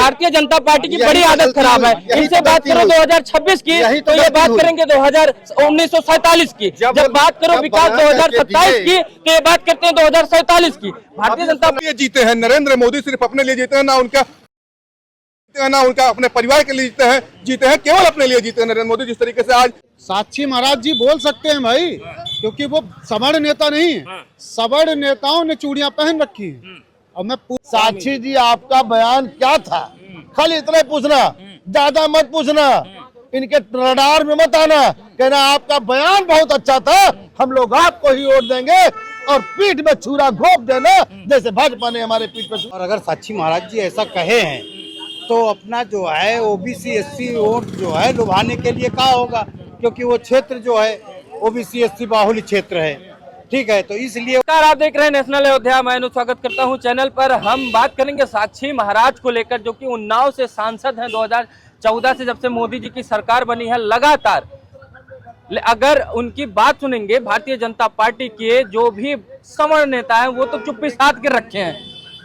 Bharatiya Janata party की बड़ी आदत खराब है। इनसे बात करो 2026 की तो ये बात करेंगे 1947 की, जब बात करो विकास 2027 की तो ये बात करते हैं 2047 की। भारतीय जनता पार्टी जीते हैं नरेंद्र मोदी, सिर्फ अपने लिए जीते हैं, ना उनका अपने परिवार के लिए जीते हैं, केवल अपने लिए जीते हैं नरेंद्र मोदी। जिस तरीके से आज साक्षी महाराज जी बोल सकते हैं भाई, क्योंकि वो सवर्ण नेता नहीं है। सवर्ण नेताओं ने चूड़ियां पहन रखी हैं। और मैं साक्षी जी आपका बयान क्या था, खाली इतना ही पूछना, ज्यादा मत पूछना, इनके रडार में मत आना, कहना आपका बयान बहुत अच्छा था, हम लोग आपको ही वोट देंगे, और पीठ में छुरा घोंप देना जैसे भाजपा ने हमारे पीठ पे। और अगर साक्षी महाराज जी ऐसा कहे हैं तो अपना जो है ओबीसी एससी वोट जो है लुभाने के लिए क्या होगा, क्योंकि वो क्षेत्र जो है ओबीसी एससी बाहुल्य क्षेत्र है, ठीक है। तो इसलिए आप देख रहे हैं नेशनल अयोध्या, मैं स्वागत करता हूं चैनल पर। हम बात करेंगे साक्षी महाराज को लेकर, जो कि उन्नाव से सांसद हैं 2014 से, जब से मोदी जी की सरकार बनी है लगातार। अगर उनकी बात सुनेंगे भारतीय जनता पार्टी के जो भी सवर्ण नेता हैं वो तो चुप्पी साध के रखे हैं,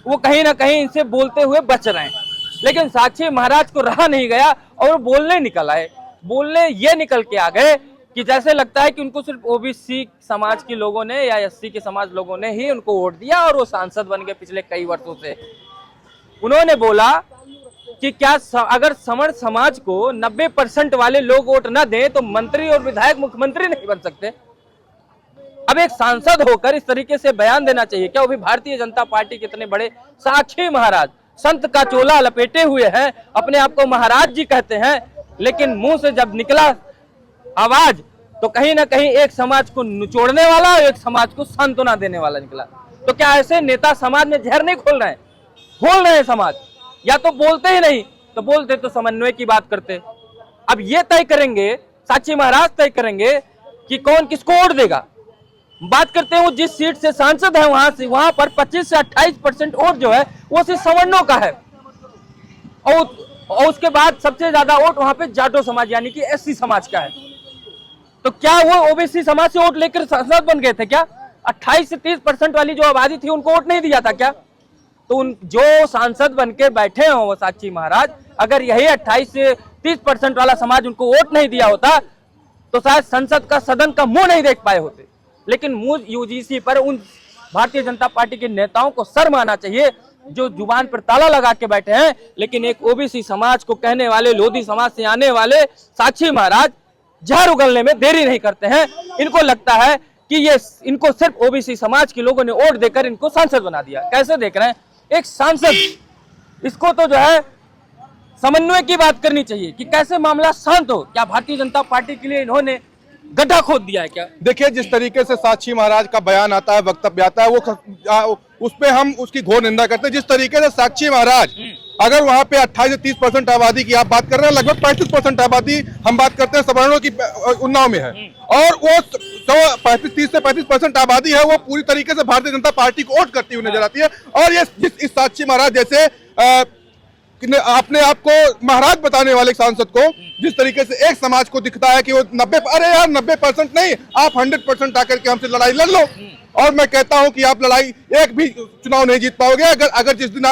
वो कहीं ना कहीं इनसे बोलते हुए बच रहे हैं। लेकिन साक्षी महाराज को रहा नहीं गया और बोलने निकल आए। बोलने ये निकल के आ गए कि जैसे लगता है कि उनको सिर्फ ओबीसी समाज के लोगों ने या एससी के समाज लोगों ने ही उनको वोट दिया और वो सांसद बन गए पिछले कई वर्षों से। उन्होंने बोला कि क्या अगर सवर्ण समाज को 90% वाले लोग वोट न दें तो मंत्री और विधायक मुख्यमंत्री नहीं बन सकते। अब एक सांसद होकर इस तरीके से बयान देना चाहिए क्या? वो भी भारतीय जनता पार्टी के इतने बड़े साक्षी महाराज, संत का चोला लपेटे हुए हैं, अपने आप को महाराज जी कहते हैं, लेकिन मुंह से जब निकला आवाज तो कहीं ना कहीं एक समाज को निचोड़ने वाला और एक समाज को सांत्वना देने वाला निकला। तो क्या ऐसे नेता समाज में जहर नहीं खोल रहे हैं? खोल रहे हैं समाज, या तो बोलते ही नहीं, तो बोलते तो समन्वय की बात करते। अब ये तय करेंगे, साक्षी महाराज तय करेंगे कि कौन किसको वोट देगा। बात करते हैं वो जिस सीट से सांसद है वहां पर 25 से 28% वोट जो है वो सिर्फ सवर्णों का है, और उसके बाद सबसे ज्यादा वोट वहां पे जाटो समाज यानी कि एससी समाज का है। तो क्या वो ओबीसी समाज से वोट लेकर सांसद बन गए थे क्या? 28 से 30% वाली जो आबादी थी उनको वोट नहीं दिया था क्या? तो उन जो सांसद बन के बैठे हो वो साक्षी महाराज, अगर यही 28 से 30% वाला समाज उनको वोट नहीं दिया होता तो शायद संसद का सदन का मुंह नहीं देख पाए होते। लेकिन मुंह यूजीसी पर उन भारतीय जनता पार्टी के नेताओं को शर्म आना चाहिए जो जुबान पर ताला लगा के बैठे हैं, लेकिन एक ओबीसी समाज को कहने वाले, लोधी समाज से आने वाले साक्षी महाराज जहर उगलने में देरी नहीं करते हैं। इनको लगता है कि ये इनको सिर्फ ओबीसी समाज के लोगों ने वोट देकर इनको सांसद बना दिया। कैसे देख रहे हैं? एक सांसद, इसको तो जो है समन्वय की बात करनी चाहिए कि कैसे मामला शांत हो। क्या भारतीय जनता पार्टी के लिए इन्होंने गड्ढा खोद दिया है क्या? देखिए, जिस तरीके से साक्षी महाराज का बयान आता है, वक्तव्य आता है, वो उस पे हम उसकी घोर निंदा करते हैं। जिस तरीके से साक्षी महाराज, अगर वहां पे 28 से 30% आबादी की आप बात कर रहे हैं, लगभग 35% आबादी हम बात करते हैं सवर्णों की उन्नाव में है, और वो 30 से 35% आबादी है वो पूरी तरीके से भारतीय जनता पार्टी को वोट करती हुई नजर आती है। और ये इस साक्षी महाराज जैसे अपने आप को महाराज बताने वाले सांसद को जिस तरीके से एक समाज को दिखता है कि वो 90% नहीं, आप 100% आकर के हमसे लड़ाई लड़ लो। और मैं कहता हूं कि आप लड़ाई एक भी चुनाव नहीं जीत पाओगे अगर जिस दिन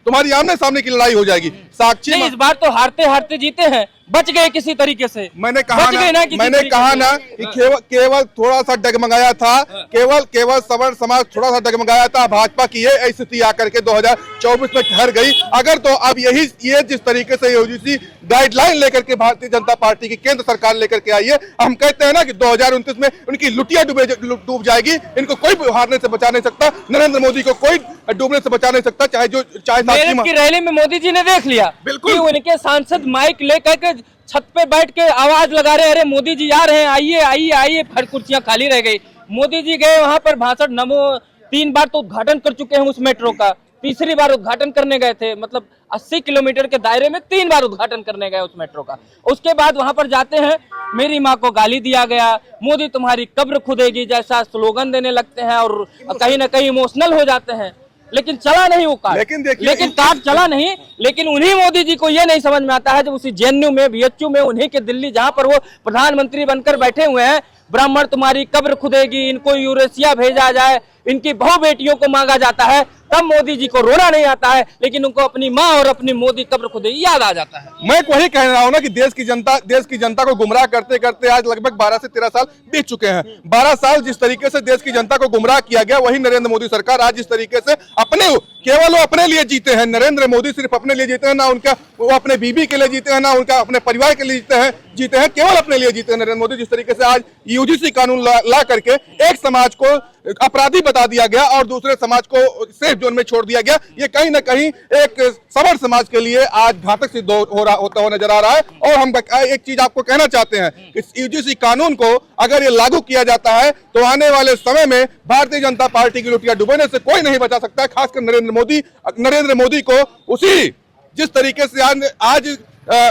तुम्हारी आमने सामने की लड़ाई हो जाएगी। साक्षी इस बार तो हारते हारते जीते हैं, बच गए किसी तरीके से। मैंने कहा ना कि केवल थोड़ा सा डगमगाया था, केवल सवर्ण समाज थोड़ा सा डगमगाया था। भाजपा की ये स्थिति आकर के 2024 में ठहर गई। अगर तो अब ये जिस तरीके से यूजीसी गाइडलाइन लेकर के भारतीय जनता पार्टी की केंद्र सरकार लेकर के आई है, हम कहते हैं ना कि 2029 में उनकी लुटिया डूब जाएगी। इनको कोई हारने से बचा नहीं सकता, नरेंद्र मोदी को कोई डूबने से बचा नहीं सकता। चाहे की रैली में मोदी जी ने देख लिया बिल्कुल उनके सांसद माइक लेकर के छत पे बैठ के आवाज लगा रहे, अरे मोदी जी आ रहे हैं, आइए आइए आइए। फिर कुर्सियां खाली रह गई। मोदी जी गए वहां पर भाषण, नमो 3 बार तो उद्घाटन कर चुके हैं उस मेट्रो का, तीसरी बार उद्घाटन करने गए थे। मतलब 80 किलोमीटर के दायरे में 3 बार उद्घाटन करने गए उस मेट्रो का। उसके बाद वहां पर जाते हैं, मेरी माँ को गाली दिया गया, मोदी तुम्हारी कब्र खुदेगी जैसा स्लोगन देने लगते हैं और कहीं ना कहीं इमोशनल हो जाते हैं। लेकिन चला नहीं वो कार्ड, लेकिन कार्ड चला नहीं। लेकिन उन्हीं मोदी जी को ये नहीं समझ में आता है जब उसी जेएनयू में, बीएचयू में, उन्हीं के दिल्ली जहां पर वो प्रधानमंत्री बनकर बैठे हुए हैं, ब्राह्मण तुम्हारी कब्र खुदेगी, इनको यूरेशिया भेजा जाए, इनकी बहु बेटियों को मांगा जाता है, तब मोदी जी को रोना नहीं आता है, लेकिन उनको अपनी माँ और अपनी मोदी कब्र खुद ही याद आ जाता है। मैं वही कह रहा हूं ना कि देश की जनता को गुमराह करते करते आज लगभग 12 से 13 साल बीत चुके हैं। 12 साल जिस तरीके से देश की जनता को गुमराह किया गया, वही नरेंद्र मोदी सरकार आज जिस तरीके से केवल वो अपने लिए जीते हैं। नरेंद्र मोदी सिर्फ अपने लिए जीते हैं, ना उनका वो अपने बीबी के लिए जीते हैं, ना उनका अपने परिवार के लिए जीते हैं, केवल अपने लिए जीते हैं नरेंद्र मोदी। जिस तरीके से आज यूजीसी कानून ला करके एक समाज को अपराधी बता दिया गया और दूसरे समाज को सेफ जोन में छोड़ दिया गया, ये कहीं ना कहीं एक सवर्ण समाज के लिए आज घातक सिद्ध होता हुआ नजर आ रहा है। और हम एक चीज आपको कहना चाहते हैं कि इस यूजीसी कानून को अगर ये लागू किया जाता है तो आने वाले समय में भारतीय जनता पार्टी की लुटिया डुबोने से कोई नहीं बचा सकता है, खासकर नरेंद्र मोदी को। उसी जिस तरीके से आज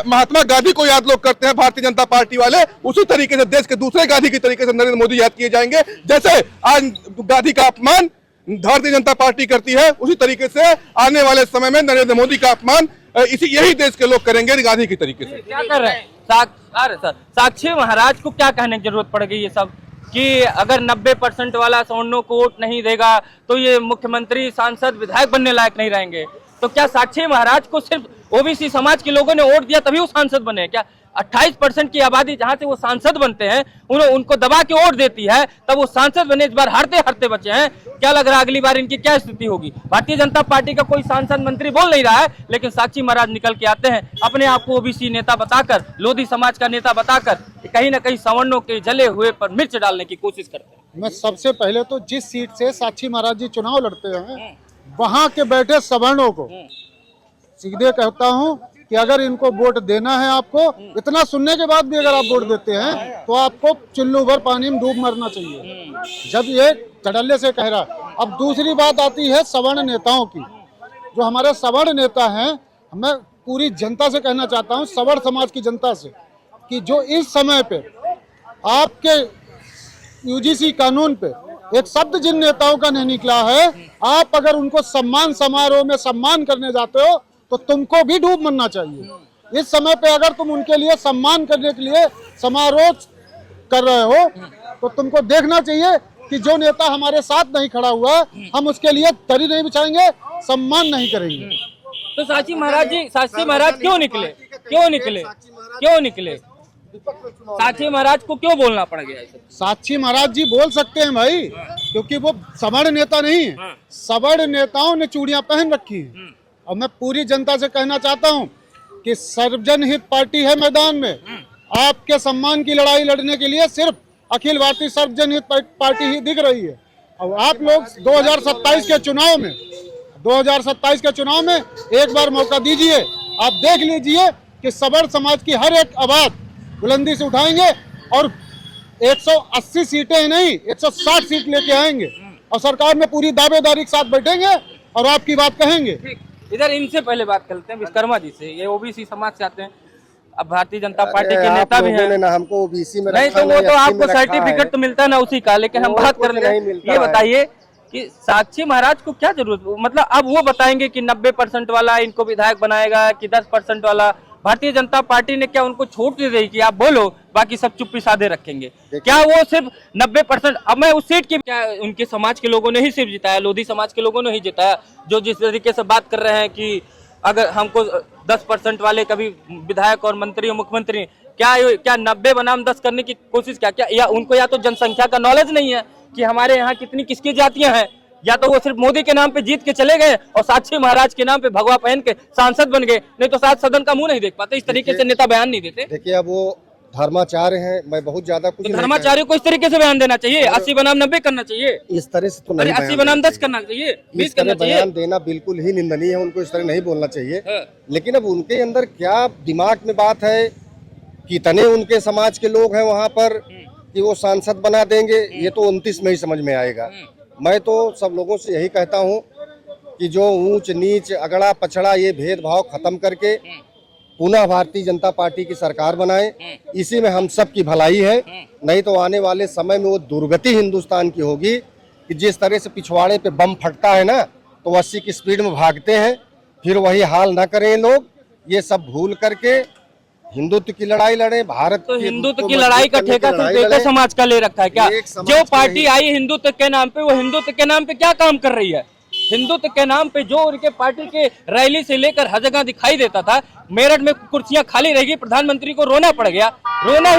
महात्मा गांधी को याद लोग करते हैं भारतीय जनता पार्टी वाले, उसी तरीके से देश के दूसरे गांधी की तरीके से नरेंद्र मोदी याद किए जाएंगे। जैसे आज गांधी का अपमान भारतीय जनता पार्टी करती है, उसी तरीके से आने वाले समय में नरेंद्र मोदी का अपमान यही देश के लोग करेंगे गांधी की तरीके से। क्या कर रहे हैं साक्षी महाराज को क्या कहने की जरूरत पड़ गई ये सब, कि अगर 90% वाला सवर्णों को वोट नहीं देगा तो ये मुख्यमंत्री, सांसद, विधायक बनने लायक नहीं रहेंगे। तो क्या साक्षी महाराज को सिर्फ ओबीसी समाज के लोगों ने वोट दिया तभी वो सांसद बने? क्या 28% की आबादी जहां से वो सांसद बनते हैं उनको दबा के वोट देती है तब वो सांसद बने, इस बार हारते बचे हैं? क्या लग रहा है अगली बार इनकी क्या स्थिति होगी? भारतीय जनता पार्टी का कोई सांसद मंत्री बोल नहीं रहा है, लेकिन साक्षी महाराज निकल के आते हैं अपने आप को ओबीसी नेता बताकर, लोधी समाज का नेता बताकर, कहीं ना कहीं सवर्णों के जले हुए पर मिर्च डालने की कोशिश करते हैं। मैं सबसे पहले तो जिस सीट से साक्षी महाराज जी चुनाव लड़ते हैं वहां के बैठे सवर्णों को सीधे कहता हूं कि अगर इनको वोट देना है, आपको इतना सुनने के बाद भी अगर आप वोट देते हैं तो आपको चुल्लू भर पानी में डूब मरना चाहिए, जब ये चढ़ल्ले से कह रहा। अब दूसरी बात आती है सवर्ण नेताओं की। जो हमारे सवर्ण नेता हैं, मैं पूरी जनता से कहना चाहता हूं, सवर्ण समाज की जनता से, कि जो इस समय पे आपके यूजीसी कानून पे एक शब्द जिन नेताओं का नहीं निकला है, आप अगर उनको सम्मान समारोह में सम्मान करने जाते हो तो तुमको भी डूब मरना चाहिए। इस समय पे अगर तुम उनके लिए सम्मान करने के लिए समारोह कर रहे हो तो तुमको देखना चाहिए कि जो नेता हमारे साथ नहीं खड़ा हुआ, हम उसके लिए दरी नहीं बिछाएंगे, सम्मान नहीं करेंगे। तो साक्षी महाराज क्यों निकले? साक्षी महाराज को क्यों बोलना पड़ गया? साक्षी महाराज जी बोल सकते हैं भाई, क्योंकि वो सवर्ण नेता नहीं है। सवर्ण नेताओं ने चूड़ियां पहन रखी हैं। और मैं पूरी जनता से कहना चाहता हूं कि सर्वजन हित पार्टी है मैदान में। आपके सम्मान की लड़ाई लड़ने के लिए सिर्फ अखिल भारतीय सर्वजन हित पार्टी ही दिख रही है। और आप लोग 2027 के चुनाव में एक बार मौका दीजिए, आप देख लीजिए कि सवर्ण समाज की हर एक आवाज बुलंदी से उठाएंगे और 180 सीटें नहीं 160 सीट लेके आएंगे और सरकार में पूरी दावेदारी के साथ बैठेंगे और आपकी बात कहेंगे। इधर इनसे पहले बात करते हैं विश्वकर्मा जी से, ये ओबीसी समाज से आते हैं, अब भारतीय जनता पार्टी के नेता भी हैं। ना हमको ओबीसी में नहीं तो वो तो आपको सर्टिफिकेट तो मिलता है ना उसी का, लेकिन हम बात कर रहे हैं। ये बताइए कि साक्षी महाराज को क्या जरूरत, मतलब अब वो बताएंगे कि 90% वाला इनको विधायक बनाएगा कि 10% वाला? भारतीय जनता पार्टी ने क्या उनको छूट नहीं दी कि आप बोलो बाकी सब चुप्पी साधे रखेंगे? क्या वो सिर्फ 90%? अब मैं उस सीट की क्या उनके समाज के लोगों ने ही सिर्फ जिताया, लोधी समाज के लोगों ने ही जिताया, जो जिस तरीके से बात कर रहे हैं कि अगर हमको 10% वाले कभी विधायक और मंत्री और मुख्यमंत्री, क्या 90 बनाम 10 करने की कोशिश क्या या उनको या तो जनसंख्या का नॉलेज नहीं है कि हमारे यहाँ कितनी किसकी जातियां हैं, या तो वो सिर्फ मोदी के नाम पे जीत के चले गए और साक्षी महाराज के नाम पे भगवा पहन के सांसद बन गए, नहीं तो शायद सदन का मुंह नहीं देख पाते। इस तरीके से नेता बयान नहीं देते। देखिए अब वो धर्माचार्य हैं, मैं बहुत ज्यादा कुछ धर्माचार्य को इस तरीके से बयान देना चाहिए, 80 बनाम 90 करना चाहिए, इस तरह से तो नहीं, 80 बनाम 10 करना चाहिए, 20 करना चाहिए। बयान देना बिल्कुल ही निंदनीय है, उनको इस तरह नहीं बोलना चाहिए। लेकिन अब उनके अंदर क्या दिमाग में बात है, कितने उनके समाज के लोग हैं वहाँ पर कि वो सांसद बना देंगे, ये तो 29 में ही समझ में आएगा। मैं तो सब लोगों से यही कहता हूँ कि जो ऊंच नीच अगड़ा पछड़ा ये भेदभाव खत्म करके पुनः भारतीय जनता पार्टी की सरकार बनाएं, इसी में हम सब की भलाई है। नहीं तो आने वाले समय में वो दुर्गति हिंदुस्तान की होगी कि जिस तरह से पिछवाड़े पे बम फटता है ना तो 80 की स्पीड में भागते हैं, फिर वही हाल ना करें लोग। ये सब भूल करके हिंदुत्व की लड़ाई लड़े। भारत तो हिंदुत्व की लड़ाई का ठेका सिर्फ एक समाज का ले रखा है क्या? जो पार्टी आई हिंदुत्व के नाम पे, वो हिंदुत्व के नाम पे क्या काम कर रही है? हिंदुत्व के नाम पे जो उनके पार्टी के रैली से लेकर हर जगह दिखाई देता था, मेरठ में कुर्सियां खाली रहेगी, प्रधानमंत्री को रोना ही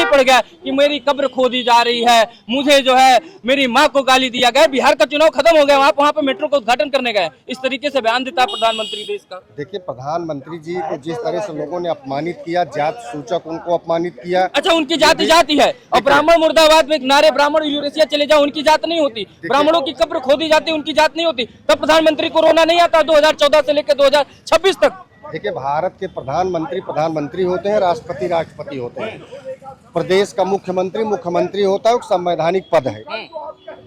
पड़ गया कि मेरी कब्र खोदी जा रही है, मुझे जो है मेरी माँ को गाली दिया गया। बिहार का चुनाव खत्म हो गया, वहां पे मेट्रो का उद्घाटन करने गए, इस तरीके से बयान देता है प्रधानमंत्री देश का। देखिए, प्रधानमंत्री जी को जिस तरह से लोगों ने अपमानित किया, जात सूचक उनको अपमानित किया। अच्छा, उनकी जाति जाति है और ब्राह्मण मुर्दाबाद में एक नारे ब्राह्मण यूरेशिया चले जाओ, उनकी जात नहीं होती, ब्राह्मणों की कब्र खोदी जाती, उनकी जात नहीं होती। तब प्रधानमंत्री को रोना नहीं आता 2014 से लेकर 2026 तक। देखिए, भारत के प्रधानमंत्री होते हैं, राष्ट्रपति राष्ट्रपति होते हैं, प्रदेश का मुख्यमंत्री होता है, एक संवैधानिक पद है,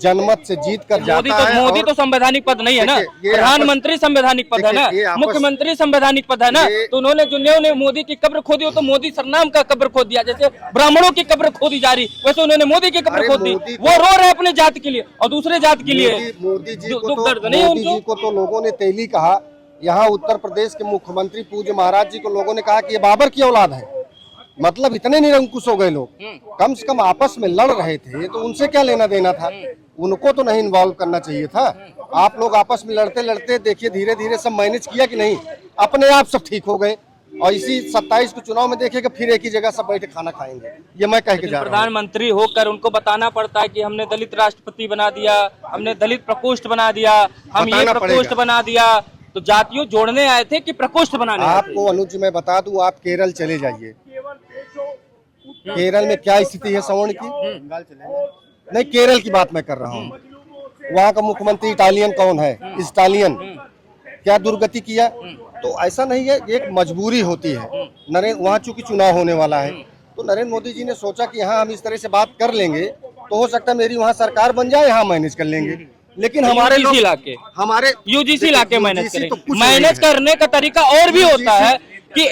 जनमत से जीत कर जाता है। मोदी तो संवैधानिक पद नहीं है ना, प्रधानमंत्री संवैधानिक पद है ना, मुख्यमंत्री संवैधानिक पद है ना। तो उन्होंने जो मोदी की कब्र खोदी हो तो मोदी सरनाम का कब्र खोद दिया, जैसे ब्राह्मणों की कब्र खोदी जा रही, वैसे उन्होंने मोदी की कब्र खोद दी। वो रो रहे अपने जात के लिए और दूसरे जात के लिए। मोदी जी को तो लोगों ने तेली कहा। यहाँ उत्तर प्रदेश के मुख्यमंत्री पूज्य महाराज जी को लोगों ने कहा कि ये बाबर की औलाद है। मतलब इतने निरंकुश हो गए लोग, कम से कम आपस में लड़ रहे थे तो उनसे क्या लेना देना था, उनको तो नहीं इन्वॉल्व करना चाहिए था। आप लोग आपस में लड़ते लड़ते देखिए धीरे धीरे सब मैनेज किया कि नहीं, अपने आप सब ठीक हो गए। और इसी 27 को चुनाव में देखेगा फिर एक ही जगह सब बैठे खाना खाएंगे, ये मैं कह के जा रहा हूं। प्रधानमंत्री होकर उनको बताना पड़ता है कि हमने दलित राष्ट्रपति बना दिया, हमने दलित प्रकोष्ठ बना दिया, हम ये प्रकोष्ठ बना दिया। तो जातियों जोड़ने आए थे कि प्रकोष्ठ बनाने? आपको अनुज मैं बता दूं, आप केरल चले जाइए, केरल में क्या स्थिति है सवर्ण की। नहीं, केरल की बात मैं कर रहा हूँ। वहाँ का मुख्यमंत्री इटालियन कौन है, इटालियन, क्या दुर्गति किया। तो ऐसा नहीं है, एक मजबूरी होती है। वहाँ चूंकि चुनाव होने वाला है तो नरेंद्र मोदी जी ने सोचा कि यहाँ हम इस तरह से बात कर लेंगे तो हो सकता है मेरी वहाँ सरकार बन जाए, यहाँ मैनेज कर लेंगे। लेकिन हमारे हमारे यूजीसी लाके मैनेज करने का तरीका और भी होता है कि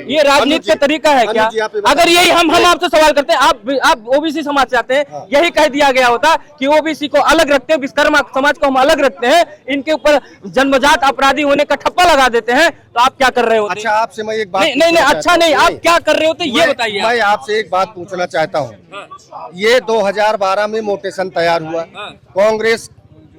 ये राजनीति का तरीका है क्या? अगर यही हम आपसे सवाल करते हैं, आप ओबीसी समाज से आते हैं, यही कह दिया गया होता कि ओबीसी को अलग रखते हैं, विश्वकर्मा समाज को हम अलग रखते हैं, इनके ऊपर जन्मजात अपराधी होने का ठप्पा लगा देते हैं, तो आप क्या कर रहे होते? अच्छा, आपसे मैं एक बात नहीं, अच्छा नहीं, आप क्या कर रहे होते ये बताइए। मैं आपसे एक बात पूछना चाहता हूँ। ये 2012 में मोटेशन तैयार हुआ, कांग्रेस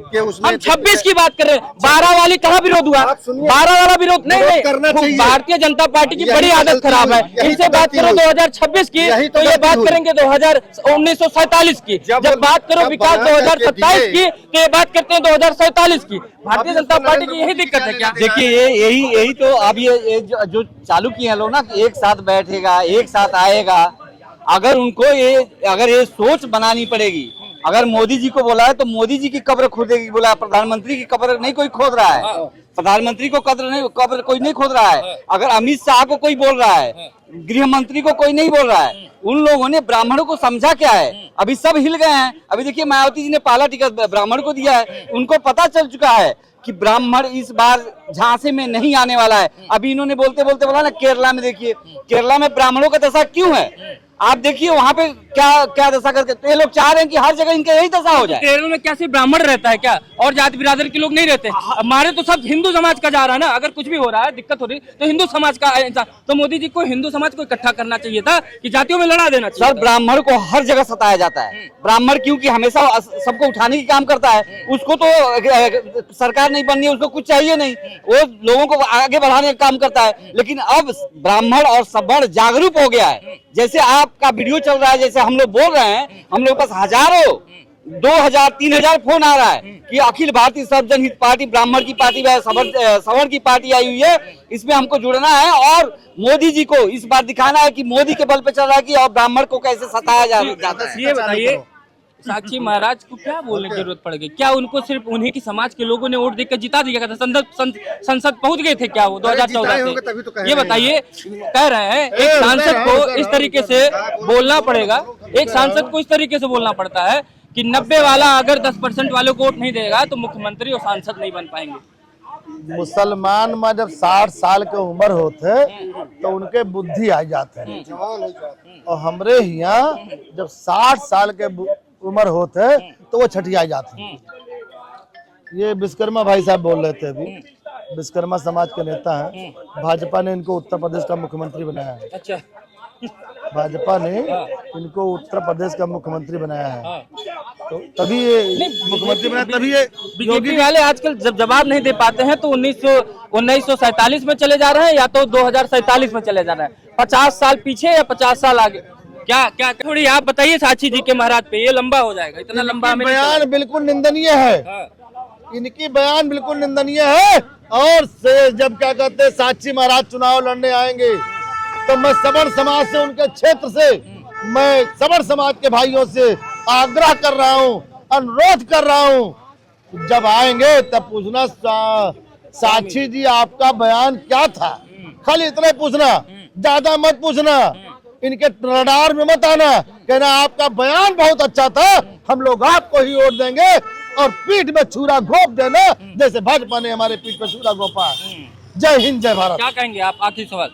के उसमें हम 26 की बात कर रहे हैं, 12 वाली कहाँ विरोध हुआ? 12 वाला विरोध नहीं करना चाहिए। भारतीय जनता पार्टी की बड़ी आदत खराब है। इनसे बात करो 2026 की तो ये बात करेंगे 1947 की, जब बात करो विकास 2027 की तो ये बात करते हैं 2047 की। भारतीय जनता पार्टी की यही दिक्कत है क्या? देखिए, यही तो अब ये जो चालू किए हैं लोग ना, एक साथ बैठेगा, एक साथ आएगा। अगर उनको ये सोच बनानी पड़ेगी। अगर मोदी जी को बोला है तो मोदी जी की कब्र खोदेगी, बोला प्रधानमंत्री की कब्र नहीं कोई खोद रहा है, प्रधानमंत्री को कब्र कोई नहीं खोद रहा है। अगर अमित शाह को कोई बोल रहा है, गृह मंत्री को कोई नहीं बोल रहा है, उन लोगों ने ब्राह्मणों को समझा क्या है? अभी सब हिल गए हैं। अभी देखिए, मायावती जी ने पहला टिकट ब्राह्मण को दिया है, उनको पता चल चुका है कि ब्राह्मण इस बार झांसे में नहीं आने वाला है। अभी इन्होंने बोलते बोलते बोला ना, केरला में देखिए, केरला में ब्राह्मणों का दशा क्यों है आप देखिए, वहाँ पे क्या दशा करके तो ये लोग चाह रहे हैं कि हर जगह इनका यही दशा हो जाए। केरल में क्या सिर्फ ब्राह्मण रहता है क्या, और जाति बिरादर के लोग नहीं रहते? हमारे तो सब हिंदू समाज का जा रहा है ना। अगर कुछ भी हो रहा है, दिक्कत हो रही है तो हिंदू समाज का इंसान, तो मोदी जी को हिंदू समाज को इकट्ठा करना चाहिए था कि जातियों में लड़ा देना चाहिए। सर, ब्राह्मण को हर जगह सताया जाता है। ब्राह्मण क्योंकि हमेशा सबको उठाने की काम करता है, उसको तो सरकार नहीं बननी है, उसको कुछ चाहिए नहीं, वो लोगों को आगे बढ़ाने का काम करता है। लेकिन अब ब्राह्मण और सवर्ण जागरूक हो गया है। जैसे आपका वीडियो चल रहा है, जैसे हम लोग बोल रहे हैं, हम लोग पास हजारों 2000 3000 फोन आ रहा है कि अखिल भारतीय सर्वजन हित पार्टी, ब्राह्मण की पार्टी, सवर्ण की पार्टी आई हुई है, इसमें हमको जुड़ना है और मोदी जी को इस बार दिखाना है कि मोदी के बल पे चल रहा है कि और ब्राह्मण को कैसे सताया जाता है। ये बताइए, साक्षी महाराज को क्या बोलने की जरूरत पड़ गई? क्या उनको सिर्फ उन्हीं की समाज के लोगों ने वोट देकर जिता दिया था? संसद पहुंच गए थे क्या वो 2014 से? ये बताइए, कह रहे हैं एक सांसद को इस तरीके से बोलना पड़ेगा, एक सांसद को इस तरीके से बोलना पड़ता है कि 90 वाला अगर 10% वालों को वोट नहीं देगा तो मुख्यमंत्री और सांसद नहीं बन पाएंगे। मुसलमान में जब 60 साल के उम्र होते तो उनके बुद्धि आ जाते हैं, और हमरे यहाँ जब 60 साल के उम्र होते तो वो छठिया जाते हैं। ये विश्वकर्मा भाई साहब बोल रहे थे, अभी विश्वकर्मा समाज के नेता हैं। भाजपा ने इनको उत्तर प्रदेश का मुख्यमंत्री बनाया है। अच्छा, भाजपा ने इनको उत्तर प्रदेश का मुख्यमंत्री बनाया है। तो तभी ये मुख्यमंत्री बना, तभी ये बीजेपी वाले आजकल जब जवाब नहीं दे पाते हैं तो 1947 में चले जा रहे हैं या तो 2047 में चले जा रहे हैं, 50 साल पीछे या 50 साल आगे। क्या क्या थोड़ी आप बताइए साक्षी जी के महाराज पे, ये लंबा हो जाएगा, इतना लंबा हमें नहीं बयान बिल्कुल निंदनीय है। हाँ। इनकी बयान बिल्कुल निंदनीय है। और से जब क्या कहते हैं साक्षी महाराज चुनाव लड़ने आएंगे तो मैं सवर्ण समाज से, उनके क्षेत्र से, मैं सवर्ण समाज के भाइयों से आग्रह कर रहा हूं, अनुरोध कर रहा हूं, जब आएंगे तब पूछना साक्षी जी आपका बयान क्या था, खाली इतना ही पूछना, ज्यादा मत पूछना, इनके रडार में मत आना, कहना आपका बयान बहुत अच्छा था, हम लोग आपको ही वोट देंगे, और पीठ में छुरा घोंप देना जैसे भाजपा ने हमारे पीठ पे छुरा घोंपा। जय हिंद जय भारत। क्या कहेंगे आप? आखिरी सवाल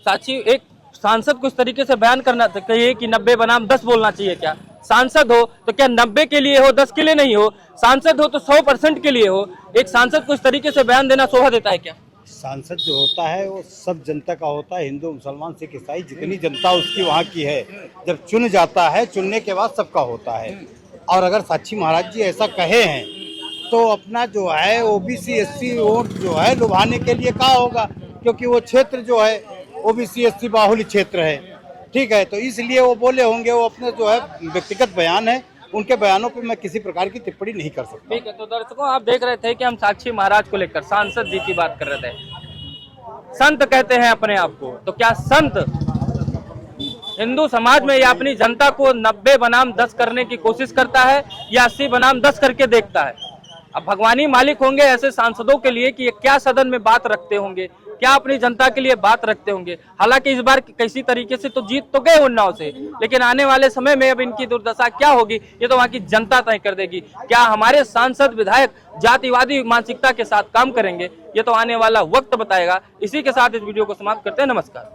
साक्षी, एक सांसद को इस तरीके से बयान करना चाहिए कि 90 बनाम 10 बोलना चाहिए क्या? सांसद हो तो क्या 90 के लिए हो, 10 के लिए नहीं हो? सांसद हो तो 100% के लिए हो। एक सांसद को इस तरीके से बयान देना शोभा देता है क्या? सांसद जो होता है वो सब जनता का होता है, हिंदू मुसलमान सिख ईसाई जितनी जनता उसकी वहाँ की है। जब चुन जाता है, चुनने के बाद सबका होता है। और अगर साक्षी महाराज जी ऐसा कहे हैं तो अपना जो है ओबीसी एससी वोट जो है लुभाने के लिए क्या होगा, क्योंकि वो क्षेत्र जो है ओबीसी एससी बाहुल्य क्षेत्र है, ठीक है, तो इसलिए वो बोले होंगे। वो अपने जो है व्यक्तिगत बयान है, उनके बयानों पे मैं किसी प्रकार की टिप्पणी नहीं कर सकता। ठीक है, तो दर्शकों आप देख रहे थे कि हम साक्षी महाराज को लेकर सांसद जी की बात कर रहे थे। संत कहते हैं अपने आप को, तो क्या संत हिंदू समाज में या अपनी जनता को 90 बनाम 10 करने की कोशिश करता है या 80 बनाम 10 करके देखता है? अब भगवानी मालिक होंगे ऐसे सांसदों के लिए कि ये क्या सदन में बात रखते होंगे, क्या अपनी जनता के लिए बात रखते होंगे। हालांकि इस बार किसी तरीके से तो जीत तो गए उन्नाव से, लेकिन आने वाले समय में अब इनकी दुर्दशा क्या होगी ये तो वहाँ की जनता तय कर देगी। क्या हमारे सांसद विधायक जातिवादी मानसिकता के साथ काम करेंगे, ये तो आने वाला वक्त बताएगा। इसी के साथ इस वीडियो को समाप्त करते हैं। नमस्कार।